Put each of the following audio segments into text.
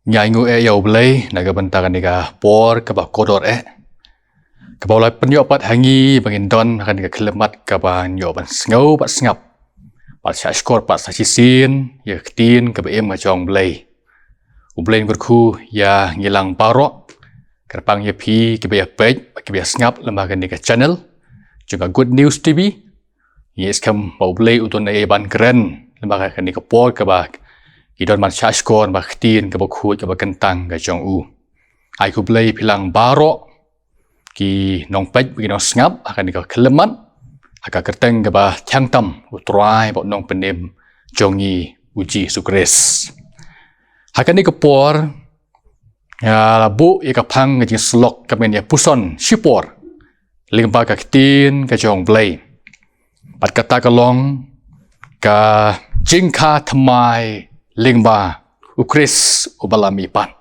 Nyangu yau belai naga bentakan niga por ke bah kodor ke bawah penyopat hangi bangin don akan niga kelemat ke bah nyoban sengau pat sengap pat syashkor pat sasisin ya ketin ke em ngajong belai ublain berku ya ngilang parok kerpang ya pi ke bah page ke bah sengap lembaga niga channel juga Good News TV yes kam bau belai utun ban keren lembaga kan niga por ke bah idon man syashkor bah ketin ke bah kuat ke bah kentang ngajong ai ku belai pilang barok ki nong pej bagi nong sengap akan dikau kelemat akan kerteng ke bah tiang tam utrai bok nong penim jongi uji sukres akan dikau por ya labu ya kapang ngajing selok kamen ya puson sipor lingba ka ketin ka jong blay pat kata kalong ka jingka thamai lingba ukris ubalami pan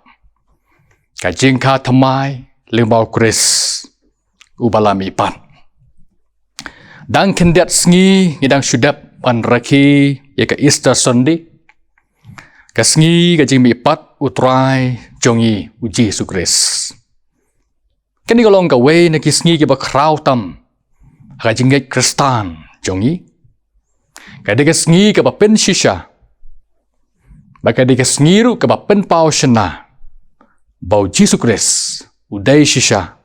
ka jingka thamai lingba ukris ubalami pan. Dan kendiat sengi ngidang syudap pan raki ya ke Easter Sunday. Ka sengi ka jing mipat utrai jongi uji sukres. Kani golong ka way na ki sengi ki ba kraw tam. Ka jingget kristan jongi. Ka de ka sengi ka ba pen shisha. Baka de ka sengi ru ka ba pen pau shana. Bau uji sukres udai shisha.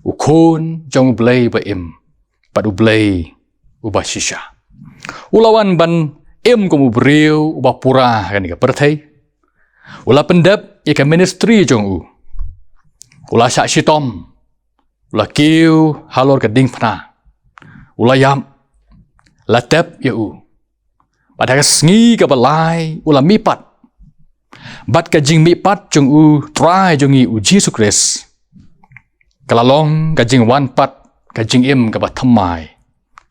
Ukun jong blay ba im padu blay ubah shisha ulawan ban im ko mubriu ubah pura kan ka perthai ula pendap ya ka ministry jong ula syak shitom ula kiu halor ka ding phna ula yam latep ya pada ka sngi ka balai ula mipat bat ka jing mipat jong try jongi uji sukres kalalong kajing wan pat kajing im ka bathamai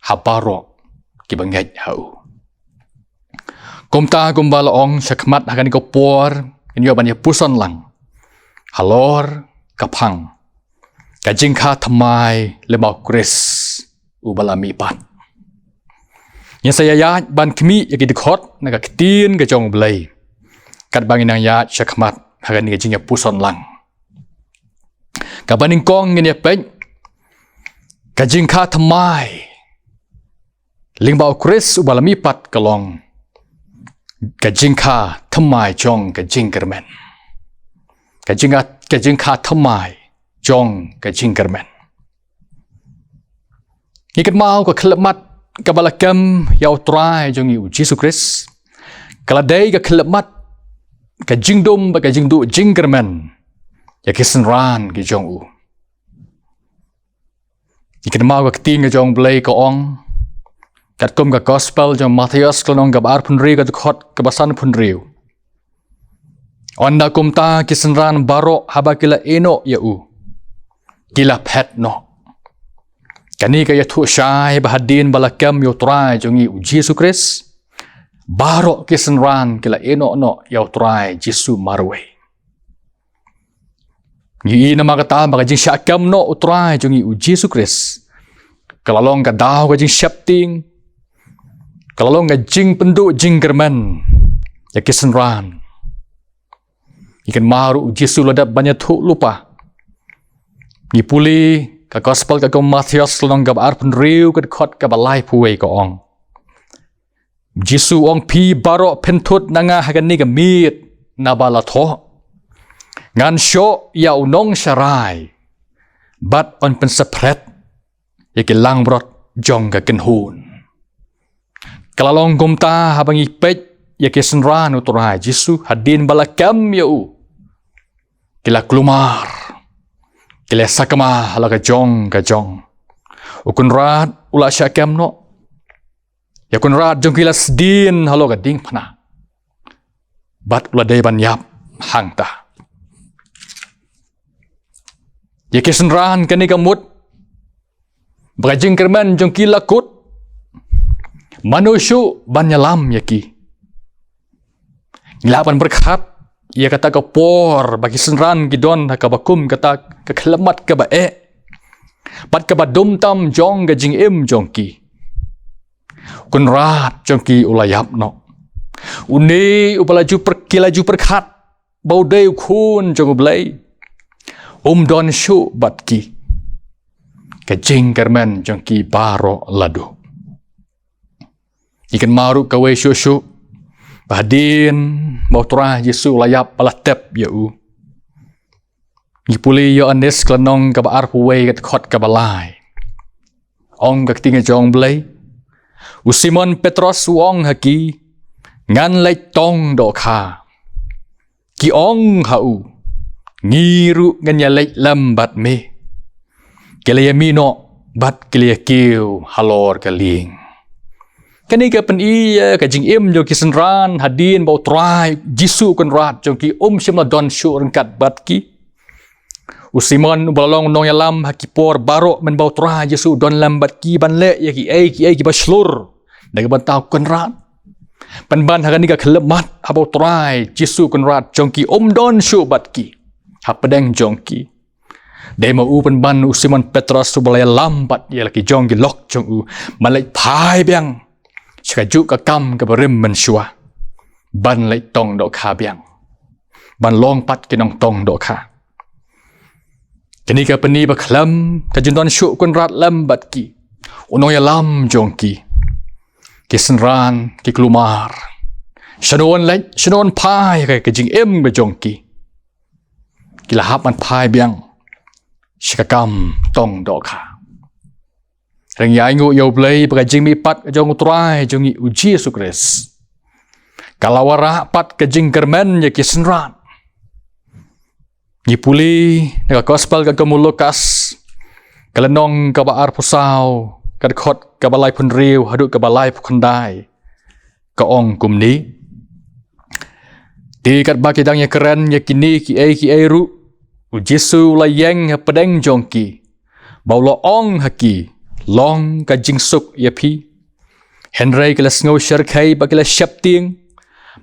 habaro ki bangai hau komta gombala ong syakmat hakan ko por inyo ban puson lang halor kapang kajing kha thamai lemau kris ubalami pat nya saya ya ban kmi yaki dikhot naga ketin ka jong blai kat bangin ya syakmat hakan ni kajing puson lang kabaning kong ngin pej kajing kha thamai lingbau kris ubalami pat kalong kajing kha thamai jong kajing kermen kajing kha thamai jong kajing kermen ikat mau ka khlemat kabalakam yau trai jong uji sukres kaladai ka khlemat kajing dum ba kajing du jing kermen ya kisenran ki jong ikan mau ka ketin ka jong blay ka ong kat kum ka gospel jong Matthias klonong ka bar punri ka khot ka basan punri onda kum ta kisenran baro haba kila eno ya kila pet no kani ka ya thu shai bahadin balakam yo trai jongi uji sukres baro kisenran kila eno no ya trai Jesu marwe Ngi nama kata maka jing syakam no utrai jongi uji sukres. Kalalong ka daw ka jing syapting. Kalalong ka jing pendu jing kerman. Ya kisenran. Ikan maru uji suladap banyak tu lupa. Ngi puli ka gospel ka Matthias long ka arpun riu ka khot ka balai puwe ka ong. Jesu ong pi barok pentut nanga hagan ni ka mit nabala tho. Ngan syo ya unong syarai bat on pensepret ya kilang brot jong ka kenhun kalalong gumta habang ipej ya kisenran uturai Jesu hadin balakam ya kila klumar kila sakama hala ka jong ukun rat ula syakam no ya kun rat jong kila sedin halo ka ding phna bat ula dai ban yap hangta ya kisenran kani kamut bagajing kerman jong kilakut manusyu banyalam yaki ngelapan berkat ya kata ka por bagi senran gidon ka bakum kata ka kelamat ka bae pat ka badum tam jong gajing im jongki kunrat jongki ulayap no uni upalaju perkat bau deu khun jong blai don shu bat ki kajing kermen jong ki baro ladu ikan maru kawe shu Bahdin bau turah Yesu layap palatep ya u. Ngipuli yo anis klanong ka baar puwe kat khot ka balai. Ong ka tinga jong blai. U Simon Petros uong haki ngan lai tong do kha. Ki ong ha u. Ngiru ngan ya lai lambat me. Kelaya mino bat kelaya kiu halor kaling. Kani ka pen iya ka jing im jo kisenran hadin bau trai jisu kan rat jo ki shimla don shu rengkat bat ki Simon balong nong yalam hakipor baro men bau trai jisu don lam bat ki ban le ya ki ki baslur daga bantau kan rat ban hakani ka khlemat habau trai jisu kan rat jo ki don shu bat ki hapadeng jong ki Demo u ban Simon Petros su balaya lambat ya laki jong ki lok jong u malai phai biang Sekaju ka kam ka berim mensua. Ban lai tong do kha biang. Ban long pat kinong tong do kha. Kini ka peni baklam ka jinton syuk kun rat lam bat ki. Unong ya lam jong ki. Kisenran ki kelumar. Shanon pai ka jing em ba jong ki. Kilahap man pai biang. Shikakam tong do kha. Reng yai ngu yau blai baka jing mi pat jong utrai jong i uji Yesu Kris. Kalawara pat ka jing kermen ya kisenran. Ngipuli naka gospel ka kamu Lukas. Kalenong ka baar pusau. Kadkhot ka balai pun riu haduk ka balai pukandai. Ka ong kumni. Di kat baki dang ya keren ya kini ki ai ru. Uji Yesu layeng ha pedeng jong ki. Baulo ong haki. Long ka jing suk ya pi. Henry kala sngo sharkai bakila syap ting.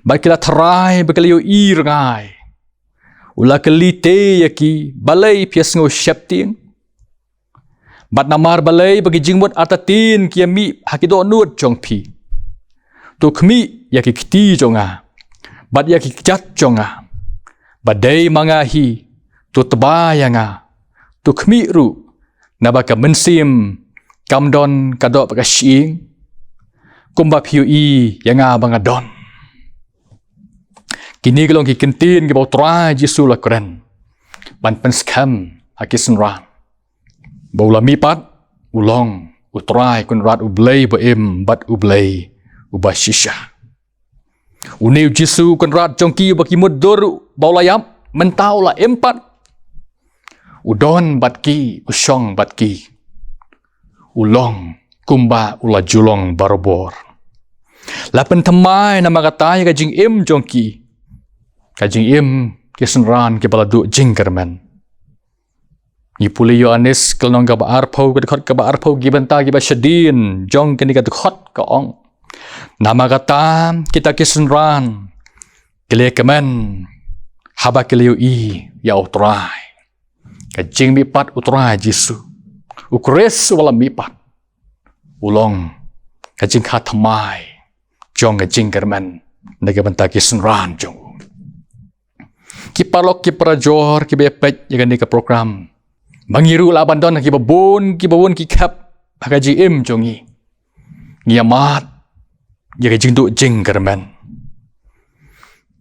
Bakila tharai bakila yo i rangai. Ula kali te ya ki balai pia sngo syap ting. Bat namar balai bagi jing mut atatin ki mi hakido nut jong pi. Tu kmi ya ki kti jonga. Bat ya ki jat jonga. Badai mangahi tu tebayanga. Tu kmi ru nabaka mensim Kamdon kadok pakai sying. Kumba piu i yang abang adon. Kini kalau ki kentin ki bau trai Yesu la keren. Ban penskam hakisen ran. Bau la mipat ulong utrai kun rat ublay ba im bat ublay ubashisha. Uniu Yesu kun rat jongki baki mudur bau layap mentau la empat. Udon batki usong batki. Ulong kumba ula julong barobor. Lapan temai nama katanya kajing im jongki. Kajing im kisenran ke baladu jingkermen. Ngipuli yo anis kelnong ka baarpau kadkhot ka baarpau gibenta giba syadin jong kini kadkhot ka ong. Nama kata kita kisenran kele kemen haba kele i ya utrai. Kajing mipat utrai Yesu. Ukres wala mipat. Ulong kajing khatamai. Jong kajing kermen. Naga benta kisenran jong. Kipalok kiprajor kibepet yagan ka program. Mangiru labandon kibabon ki kap hakaji im jongi. Ngiamat ya kajing du jing kermen.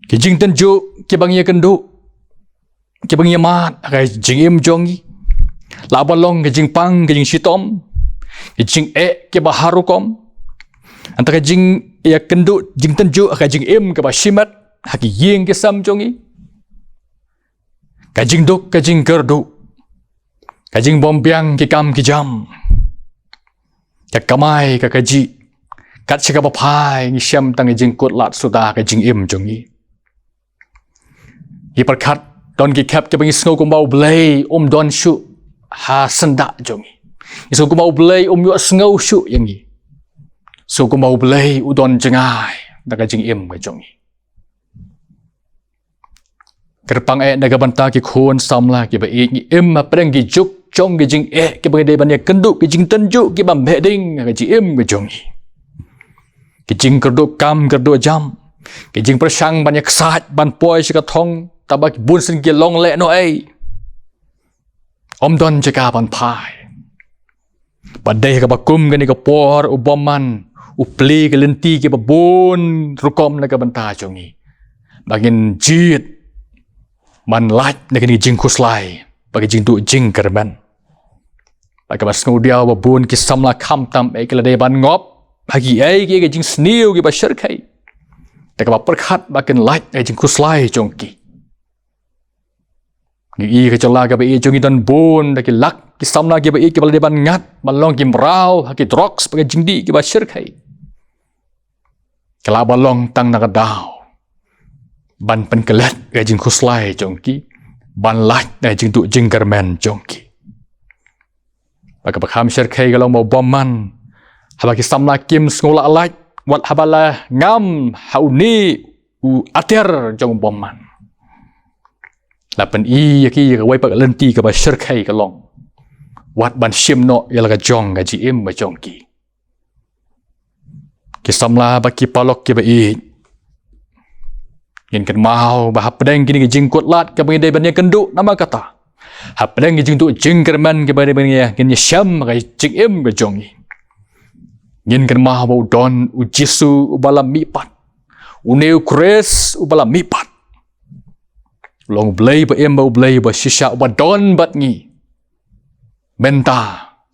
Kajing tenju kibang ya kendu. Kibang yamat hakaji im jongi. Labalong kajing pang kajing sitom. Kajing kibaharukom. Antara kajing ya kendu jing tenju kajing im kibashimat haki ying kisam jongi. Kajing duk kajing gerdu. Kajing bombiang kikam kijam. Kakamai kakaji. Kat sikapapai ngisyam tang kajing kutlat sudah kajing im jongi. Hiperkat don kikap kibang isngo kumbau belay don syu. Ha sendak jongi. So ku mau belai yuk sengau syuk yang ni. So ku mau belai udon jengai. Daga jing im ke jongi. Kerpang daga banta ki khun samla ki ba i im apreng ki juk jong ki jing ki ba de ban kenduk ki jing tenjuk ki bam beding ke jing im ke jongi. Ki jing kerduk kam kerduk jam. Ki jing persang banyak sat ban poi sika thong. tabak bun sen ke long le no ai om don jaka ban pai badai ka bakum gani ka por ubaman upli ke lenti ke babun rukom na ka banta jongi bagin jit man laj na kini jing kuslai bagi jing tu jing kerban bagi bas ngudia babun ki samla kham tam e ke lade ban ngop bagi ai ke jing sniu ke basher kai ta ka perkhat bagin laj e jing kuslai jongki gi ke chala ka be jongi dan bun da ki lak ki samla ke be ke lade ban ngat balong ki mrau ki drox bagi jing di ke basher kai kala balong tang na ka dau ban pen kelat ga jing kuslai jongki ban laj na jing tu jing kerman jongki bagi bakham shir kai ga long bom man habaki samla kim ngola laj wat habala ngam hauni u ater jong bom man la pen i yaki ga wai pak lenti ga ba shir kai ga long wat ban shim no ya la ga jong ga ji im ba jongki ki samla baki palok ki ba i yin kan mau bah pedang kini jing kot lat ke bagi banyak kenduk nama kata hap pedang jing tu jing kerman ke bagi banyak kini syam ke jing im ke jongi yin kan mau bau don u jisu u balam mipat u neu kres u balam mipat long blay ba em bau blay ba shisha ba don bat ngi menta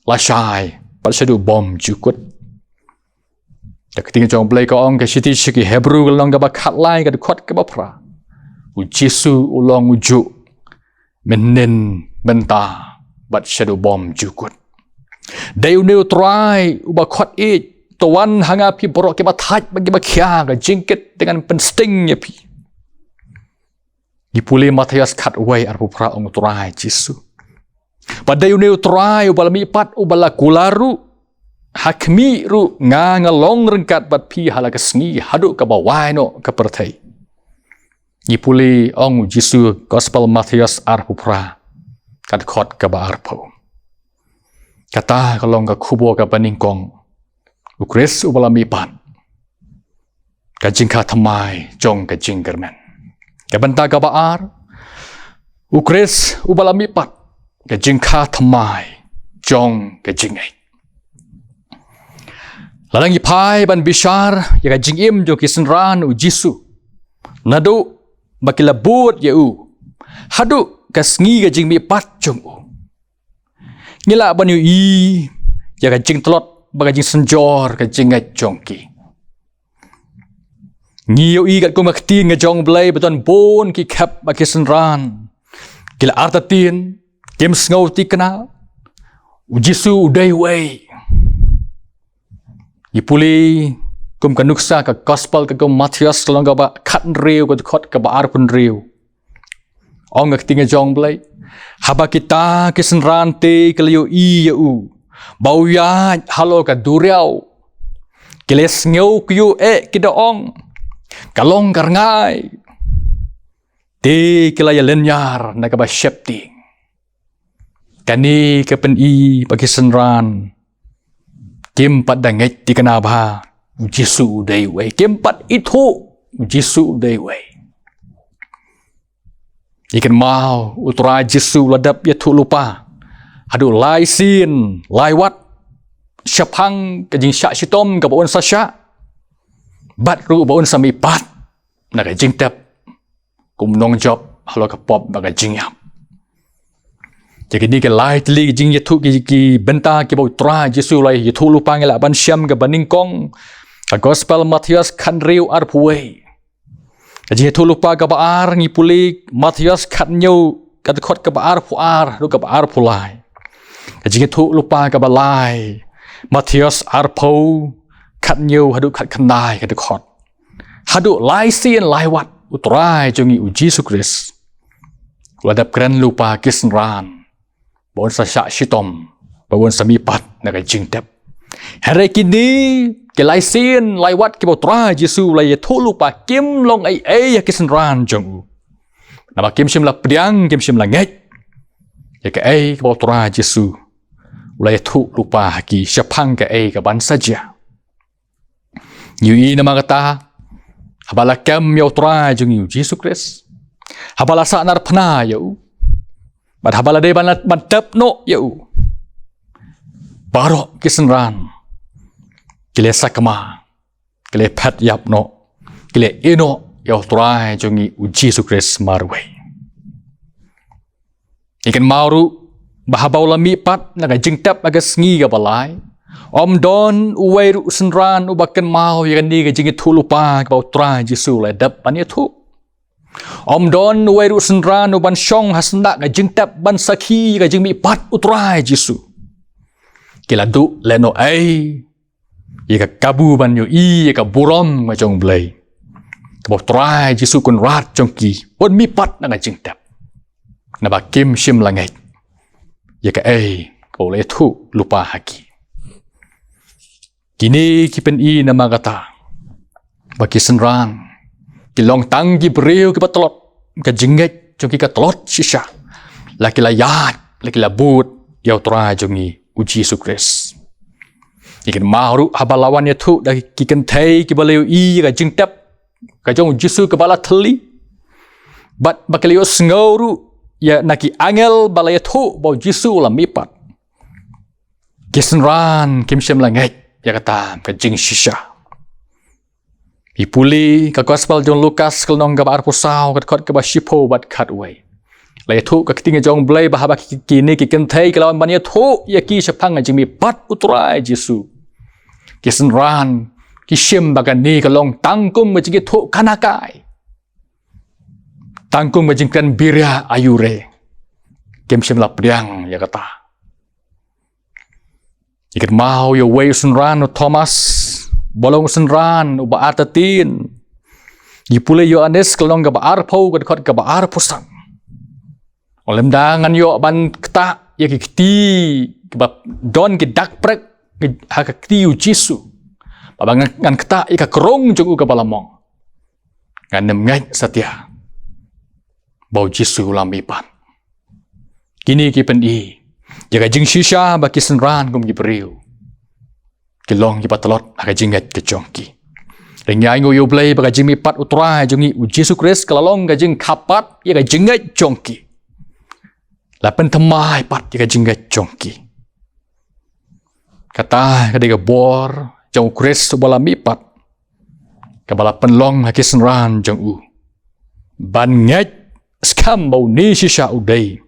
la shai pat sedu bom jukut ketika jong blay ko ong ke siti shiki hebrew long ga ba khat lai ga khot ga ba pra u jisu ulong uju menen menta bat shadow bomb jukut deu neu try u ba khot e tawan hanga pi borok ke ba thaj bagi ba khia ga jingket dengan pensting ya pi ipule Matias khat away arpu pra ong try jisu pada deu neu try u balami pat u bala kularu hakmi ru nga long rengkat bat pi halaga sngi hadu ka bawai no ka perthai ipuli ong jisu gospel Matias arpupra kat khot ka ba arpo kata kalong ka khubo ka paningkong ukres ubalami pan ka jingkha thamai jong ka jinggerman ka banta ka ba ar ukres ubalami pat ka jingkha thamai jong ka jingai lalang ipai ban bishar ya jing im jo kisenran u jisu nadu bakila bot ya u hadu kasngi ga jing mi pat jong u ngila ban yu i ya jing tlot baga jing senjor ka jing ga jongki ngiu i ga kong akti nga jong blai beton bon ki khap ba kisenran kila artatin kem sngo ti kana u jisu dai wei ipuli kum kanuksa ka gospel ka kum Matias long ka ba khat riu ka khot ka ba arpun riu ong ak tinga jong blai haba kita kisenran te kaliu i u bau ya halo ka duriau kiles ngeu kyu kida ong kalong karngai te kilaya lenyar na ka ba shepting kani ka pen i pa kisenran kim pat da ngai ti kana ba jisu dei wei kim pat itu jisu dei wei ikan mau utra jisu ladap ya tu lupa adu lai sin lai wat syapang ke jing syak sitom ka baun sasya bat ru baun sami pat na ka jing tap kum nong job halo ka pop ba ka jing yap jadi ni ke lai tli jing yetu ki benta ki bau tra jisu lai yetu lupa ngela ban syam ke baningkong ka gospel Matias kan riu arpuwe jadi yetu lupa ka baar ngi puli Matias kan nyau ka khot ka baar puar ru ka baar pulai jadi yetu lupa ka balai Matias arpo kan nyau hadu khat khandai ka khot hadu lai sien lai wat utrai jongi u Jisu Kris wadap kran lupa kisran bon sa syak sitom bon sami pat na ka jingtep hari kini ke lai sin lai wat ke botra Jesu lai thu lupa kim long ai ya kisenran jong na kim sim la pdiang kim sim la ngai ya ke ke botra Jesu lai thu lupa ki syapang ke ka ban saja yu i nama kata abala kam yo tra jong yu Jesu Kris Habala sa nar pna yau. Bad habala de ban tep no yau. Barok kisenran. Kile sakama. Kile pat yap no. Kile ino yau trai jongi uji sukres marwe. Ikan mauru bahabaw lami pat naga jingtap aga sngi ga balai. Om don uway ru senran ubakan mau yakan ni ga jingi tulupa ka baw trai jisu le dap pan tu. Om don uway ru senran uban syong hasndak ga jingtap ban sakhi ga jingmi pat utrai jisu. Kila du leno ai. Ika kabu ban yo i ika burom ma jong blay. Ka baw trai jisu kun rat jong ki. On mi pat na ga jingtap. Na ba kim shim langait. Ika ai ko le tu lupa haki. Kini kipen i na magata. Baki senran. Kilong tang ki beriu ki batalot. Ka jinget jong ki ka telot shisha. Laki la yat. Laki la but. Yau trai jongi uji sukres. Ikan maru habalawan ya tu. Daki kikan thay ki baliu i ka jingtap. Ka jong jisu ke bala teli. Bat bakaliu sengauru. Ya naki angel balaya tu. Bau jisu la mipat. Kisenran kim shem langait. Ya kata ke jing shisha. Ipuli ka gospel jong Lukas kelnong ka baar pusau kat kot ka ba shipo bat kat way. Laya tu ka ketinga jong blay bahaba kini ki kentai kelawan banya tu ya ki sepang jing mi pat utrai Jesu. Kisenran ki shim bagan ni kelong tangkum ka jing tu kanakai. Tangkum ka jing kan birya ayure. Kim shim la priang ya kata. Ikat mau ya way senran Thomas bolong senran uba atatin Yipule Yohanes kelong ka baar pau ka kot ka baar pusang olem dangan yo ban kta ya kiti ka don ki dak prek ha ka kti Jesu babangan ngan kta ika krong jong ka balamong ngan nem ngai satya bau Jesu lamipan kini ki pen i jaga jing shisha baki senran kum ki beriu. Kilong ki patalot aga jinget ke jongki. Ringyai ngo yo blay baka jing mi pat utrai jongi u Jesu Kris kalalong ga jing kapat ya ga jinget jongki. Lapen temai pat ya ga jinget jongki. Kata ga diga bor jong Kris bala mi pat. Kabala penlong haki senran jong u. Ban nget skam bau ni shisha udai.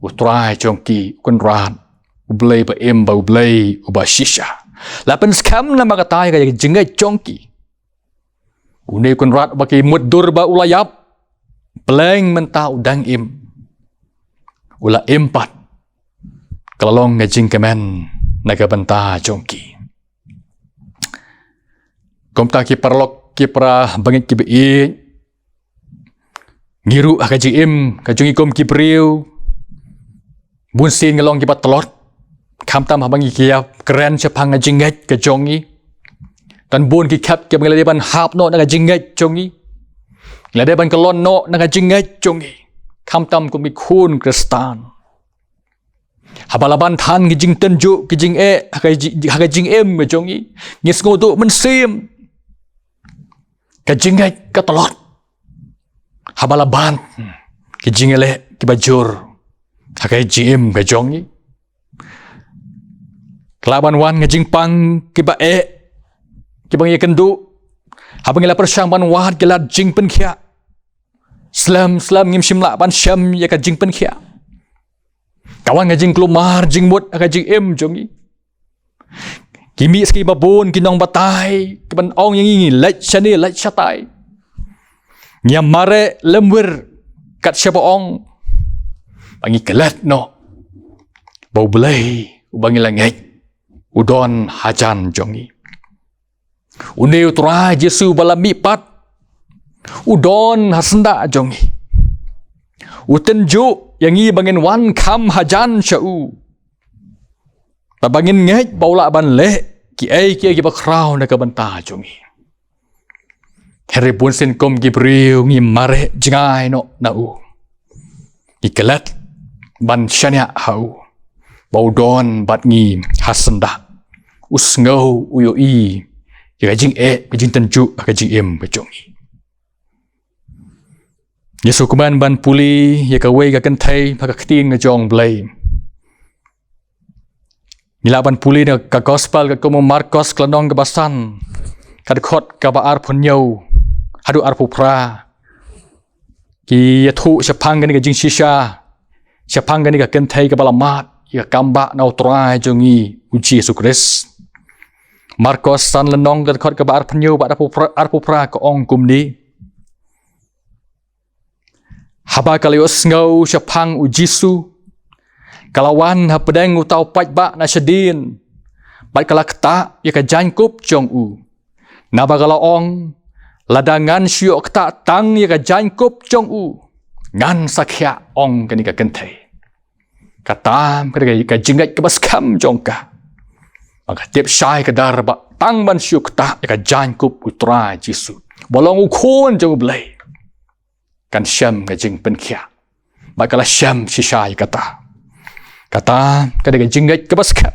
Utrai jongki kun ran ublay ba em ba ublay uba shisha lapen skam na makatai kaya jengay jongki unay kun rat baki mudur ba ulayap pleng menta udang im ula empat kalalong nga jingkemen nagabanta jongki komta ki parlok ki pra bangit ki bi ngiru ka jim ka jongi kom ki priu bun sin ngelong ki telot kam tam habangi kia keren sepang jinget ke jongi dan bun ki kap ke ngeladeban hap no naga jinget jongi ngeladeban kelon no naga jinget jongi kam tam kum kun kristan habalaban tan ki jing tenju ki jing haga jing em ke jongi ngis ngodu mensim ke jinget ke telot habalaban ki jingele ki bajur hakai GM ke jongi kelaban wan ngajing pang kiba kibang ye kendu habang ila persang ban wan gelat jing pen khia slam ngim shimla ban sham ye ka jing pen khia kawan ngajing klumar jing mut ka jing em jongi kimi ski babon kinong batai kiban ong yang ngi lech chani lech chatai nyam mare lemwer kat siapa ong bangi kelat no bau belai ubangi langit udon hajan jongi une utrai Jesu bala mipat udon hasenda jongi utenju yang i bangin wan kam hajan syau babangin ngai baula ban le ki bakrau na kabanta jongi heribun sen kom gibriu ngi mare jingai no na u ikelat ban shania hau baudon bat ngi hasenda usngau uyo i ya jing tenju ka jing em ka jongi Yesu kuman ban puli ya ka wei ka kan thai pha ka khtin nga jong blai Nila ban puli na ka gospel ka komo Marcos klanong ka basan ka khot ka ba ar phunyo hadu ar phupra ki thu sapang ka ni ka jing shisha sapang ka ni ka kan thai ka balamat ya kamba na utrai jongi uji Yesu Christ Marcos san lanong ka khot ka ba ar phunyo ba ar phupra ka ong kumni Haba kalios ngau sapang ujisu Kalawan hapedeng utau pajba na sedin Bat kalakta ya ka jankup jong u Naba kalaong Ladangan syuk kta tang ya ka jankup jong u Ngan sakya ong kani ka kentai Katam kada ka jingat ka baskam jong ka Maka tip syai ka darba Tang ban syuk kta ya ka jankup utra jisu Bolong ukun jong belai Kan syam ka jing penkia Bakala syam sisai kata Kata kada ka jingat ka baskam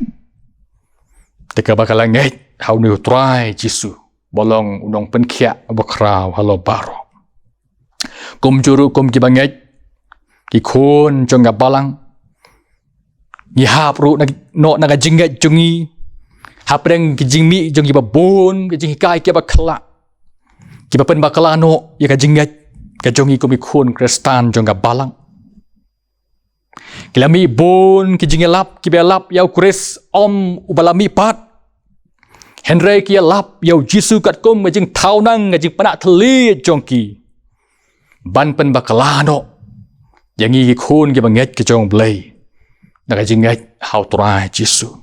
Teka bakala ngait Hau ni utrai jisu Bolong unong penkia Bakraw halo baro Kum juru kum kibangait Ki kun jong ka balang Ngihap ru no na ka jingat jongi Hapreng ki jingmi jong ki babon Ki jing hikai ki bakala Ki bapen bakala no Ya ka jingat Kajongi kumikun kristan jong ka balang Kilami bon kijingelap kibelap yau kris om ubalami pat Henry kia lap yau jisu kat kum ngajing taunang ngajing panak teli jongki Ban pen bakalano Yangi kun ki banget ke jong blay Ngajing ngat hau turai jisu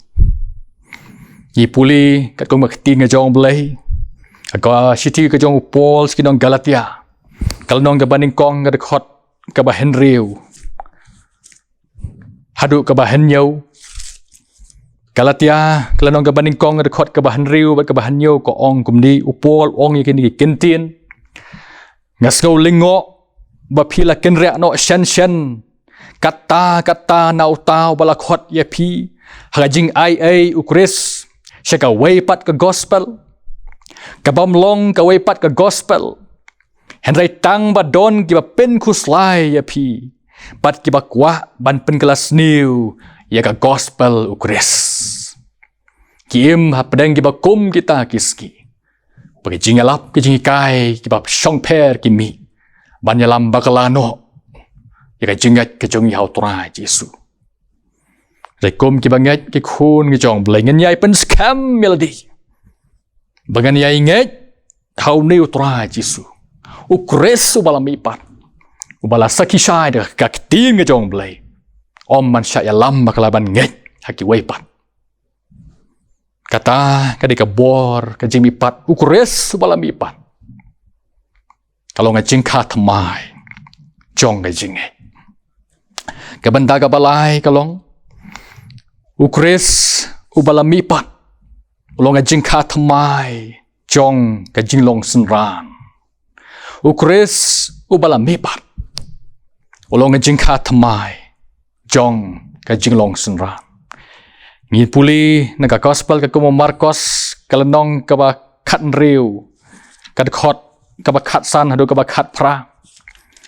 Yi puli kat kum makti ngajong blay Aga siti ke jong Paul skinong Galatia Kalau nong ke banding kong ke dekhot ke bahan riu Haduk ke bahan nyau Galatia kalau nong ke banding kong ke dekhot ke bahan riu ke bahan nyau ke ong kumdi upol ong yakin di kintin Ngasngau lingo Bapila kenreak no shen Kata na utau balakhot yapi Hagajing ai ukris Syaka weipat ke gospel Kabamlong ke weipat ke gospel Henry tang ba don kiba pen kuslai ya pi Bat kiba kuah ban pen kelas new Ya ka gospel ukres Kiem hapedeng kiba kum kita kiski Bagi jingalap ki jingikai kiba syongper kimi Ban yalam bakalano Ya ka jingat ke jongi hau turai Jesu Rekum kiba ngat ki kun ki jong belengan yai pen skam melodi Bagan yai ngat hau new turai Jesu Ukres ubala mipat Ubala sakisai de kakti ngejong blay Om man syaya lam bakalaban nget haki weipat Kata kadika bor kajing mipat Ukres ubala mipat Kalau ngajing katamai Jong ngajing nget Kabanda kabalai kalong Ukres ubala mipat Ulo ngajing katamai Jong kajing long senran Ukris ubala mipat Ulong ngajing ka tamai Jong ka jinglong senran Ngin puli naga gospel ka kumo Marcos Kalanong ka ba kat riu Kad khot ka ba kat san hadu ka ba kat pra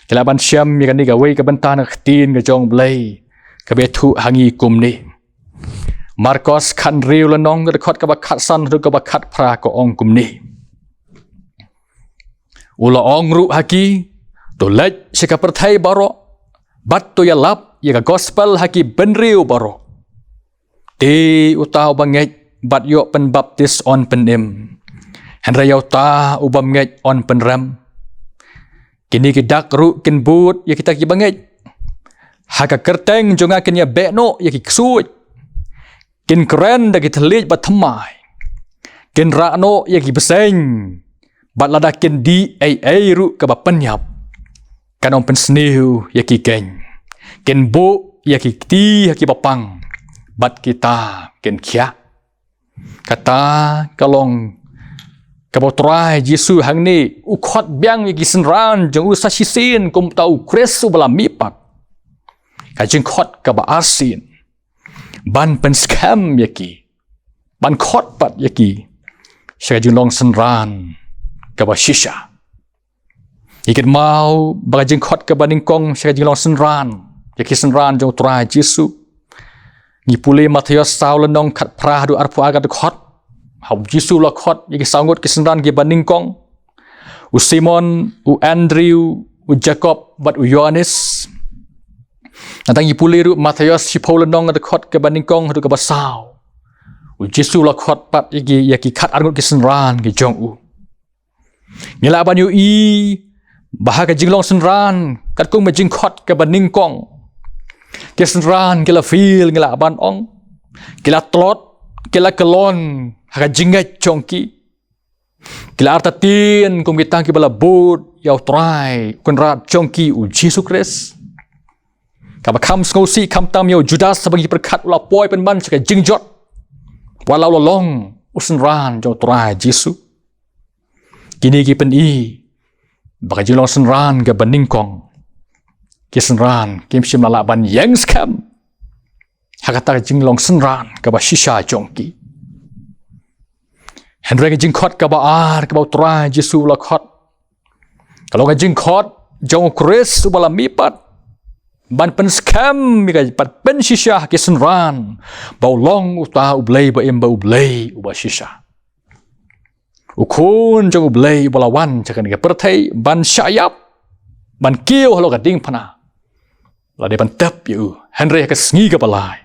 Kilaban syam yakan ni ka wei ka benta na khtin ka jong blay Ka betu hangi kumni Marcos kat riu lanong ka khot ka ba kat san hadu ka ba kat pra ka ong kumni Ula ongru haki Tolaj syaka perthai baro Bat to ya lap Ya ka gospel haki benriu baro Ti utau banget Bat yok pen baptis on penim Henrayau ta ubam nget on penram Kini kidak ru kin but Ya kita ki banget Haka kerteng jonga kin ya bekno Ya ki ksuj Kin keren da ki telij bat temai Kin rakno ya ki beseng Bat ladakin di ai ru ke bapenyap Kanong pensniu ya ki geng Ken bu ya ki ti ya ki bapang Bat kita ken kia Kata kalong Kabotrai Jesu hang ni Ukhot biang ya ki senran Jeng usah sisin kum tau kresu bala mipat Kajeng khot ka ba asin Ban penskam ya ki Ban khot pat ya ki Syakajeng long senran Kaba shisha Ikan mau bagajing kot ke banding kong saya jing long senran. Yaki senran jong trai Jisu. Ni pulih Matius sau lenong kat prah du arpu agat kot. Hau Jisu la kot yaki sangut ke senran ke banding kong. U Simon, u Andrew, u Jacob, bat u Yohanes. Natang ipulih ru Matius si Paul lenong ada kot ke banding kong hadu ke basau. U Jisu la kot pat yaki kat argut ke senran ke jong u. Ngila banyu i bahaga jinglong senran kat kung majing kot ke banding kong. Ke senran kila feel ngila ban ong. Kila tlot, kila kelon haga jingat chongki. Kila artatin kung bitang ki bala bud yaw try kun rat chongki u Jesus Christ. Kaba kam ngosi kam tam yaw Judas sabagi perkat ula poi penman saka jingjot. Walau lolong usenran yaw try Jesus. Kini ki pen i baka jinglong senran ke banding kong. Ki senran kim sim lala ban yang skam. Hakata jinglong senran ke ba shisha chongki. Henry ke jingkot ke ba ar ke ba utrai Jesu la khot. Kalau ke jingkot jong Chris ubala mipat. Ban pen skam mi ka pat pen shisha ki senran. Ba long uta ublei ba em ba ublei uba shisha. Ukun jong ublei balawan cakan ke pertai ban syayap ban kiu halo ka ding pana. La de ban tep yu Henry ka sngi ka balai.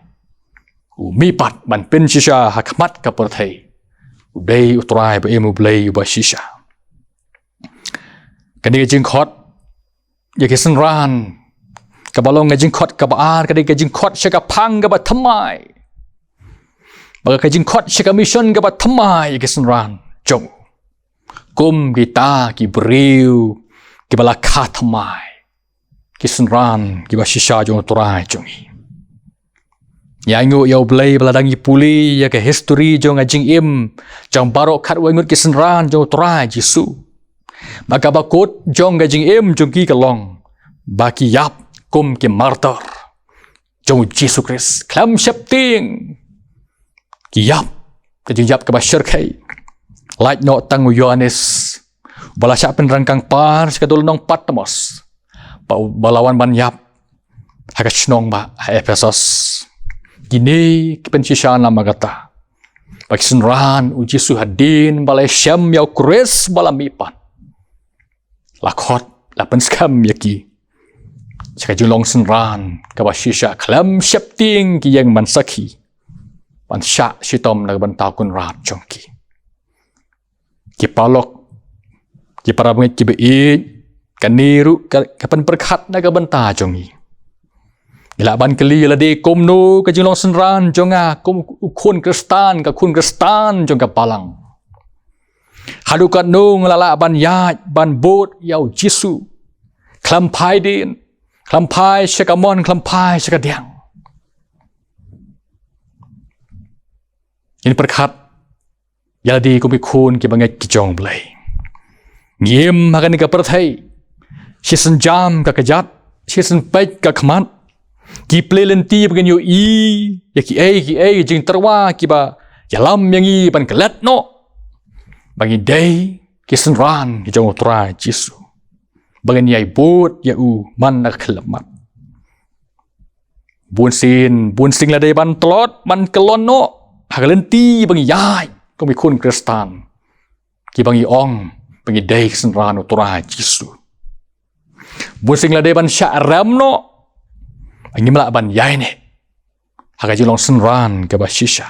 U mipat ban pen shisha hakmat ka pertai. Ublei utrai ba em ublei uba shisha. Kani ke jingkot ya ke senran ka balong ke jingkot ka ba ar kani ke jingkot syaka pang ka ba thamai. Baga ke jingkot syaka mission ka ba thamai ya ke senran jong. Kum kita ki beriu ki bala khatmai ki senran ki ba shisha jong turai jongi ya ngu ya blai bala dangi puli ya ke history jong ajing im jong barok khat wengut ki senran jong turai Jisu maka bakut jong ajing im jong ki kalong baki yap kum ki martyr jong Jisu Christ klam shapting ki yap ke jing yap ke ba syirkai like no tangu Yohanes bala syak penrangkang par sekadul nong Patmos balawan ban yap haka snong ba Efesos kini kipen sisyan nama kata bagi senran uji suhadin balai syam yau kures bala mipan lakot lapen skam yaki sekajulong senran kaba sisya klam syapting ki yang mansaki ban syak sitom na ban takun rat jongki ki palok ki para bengit ki beik kaniru kapan berkat naga benta jongi ila ban keli la de komno ka jinglong senran jonga kum kun kristan ka kun kristan jong ka palang hadukat nung lala ban yaj ban bot yau Jisu klampai din klampai syakamon klampai syakadiang ini berkat jadi kumikun ki bangai ki jong blai. Ngiem makan ka perthai. Si senjam ka kejat, si senpek ka khamat. Ki plelenti bagan yo i, ya ki ai jing terwa ki ba yalam yang i ban kelat no. Bangi dai ki senran ki jong utrai Jisu. Bagan yai bot ya u man nak kelamat. Bun sing la dai ban telot ban kelon no. Hagalenti bangi yai. Kami kun Kristan, ki bangi ong, bangi day senran uturai Jisu. Busing la deban syaram no, bangi melak ban yai ne, haga jilong senran ke basisha.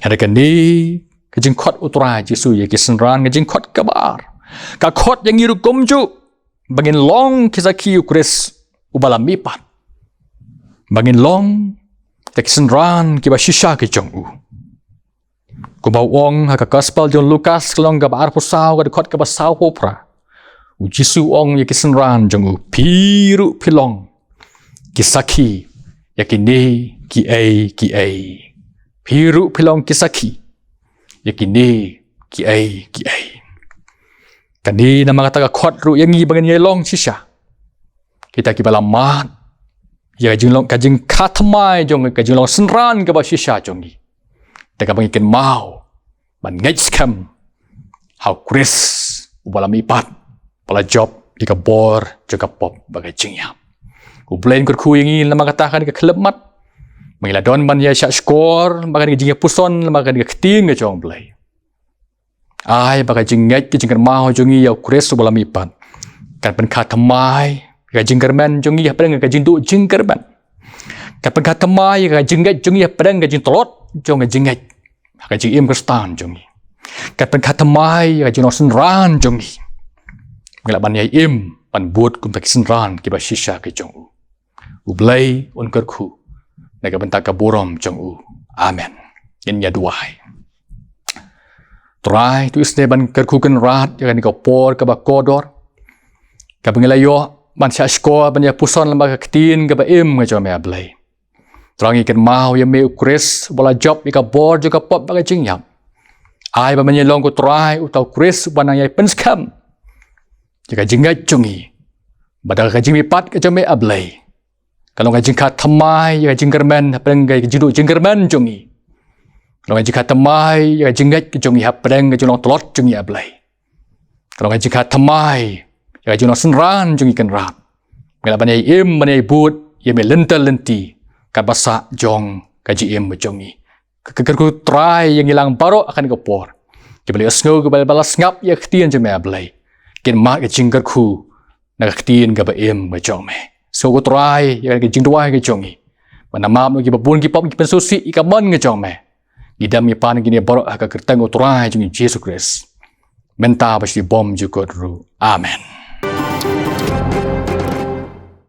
Ada kini kejing kot uturai Jisu ya ki senran kejing kot kabar, ka kot yang iru komju, bangin long kisaki ukris ubala mipat, bangin long tak senran ke basisha ke jong u. Kubau ong haka gospel John Lukas kelong ka baar pusau ka dekot ka basau popra. U Jisu ong ya kisenran jong u piru pilong. Kisaki ya kini ki ai. Piru pilong kisaki ya kini ki ai. Kani nama kata ka khot ru yang i bangan yai long sisha. Kita ki balamat ya jinglong kajing khatmai jong ka jinglong senran ka ba sisha jong i. Teka bangikin mau ban ngaj skam hau kris ubala mipat pala job ika bor juga pop bagai jingya ublen kurku ingin lama katakan ika kelemat mengila don ban ya syak skor bagai jingya puson lama kan ika keting ke jong blai ai bagai jingat ke jingkar mau jongi ya kures bola mipat kan pen khatamai ka jingkar man jongi ya pedang ka jingdu jingkar ban kan pen khatamai ka jingat jongi ya pedang ka jing tolot jong ka jingat ka jing im kristan jongi kan pen khatamai ka jing nosen ran jongi mengila ban ya im pan buat kum tak senran ki ba shisha ke jong ublai on kerku naga bentak kaburom jong amen in ya duai try tu isne ban kerku kan rat ya kan ko por ka ba kodor ka bengila yo ban sya sko ban ya puson lamba ka ketin ka ba im ka jom ya blai trangi kan mau ya me ukris bola job ka bor juga pop ba ka jingyam ai ba menyelong ko try utau kris ban ya penskam jika jingat jungi badal ka jimi pat ka jom ya blai kalau ka jingkat thamai ya jingkerman pedang ka jidu jingkerman jungi kalau jika temai ya jingat ke jongi hapdeng ke jonong telot jongi ablai kalau jika temai ya jonong senran jongi kan rat mela banai im banai but ya me lental lenti ka basa jong kaji im jongi kekerku try yang hilang baro akan ke por ke beli asngo ke balas ngap ya ketien jeme ablai ken ma ke jingkerku na ketien ka ba im jong me so ko try ya ke jingdua ke jongi mana mam ke babun ki pop ki pensusi ka mon ke jong me idam ya pan gini borok ka kertang uturai jungi Yesus Kristus menta pasti bom juga ru amen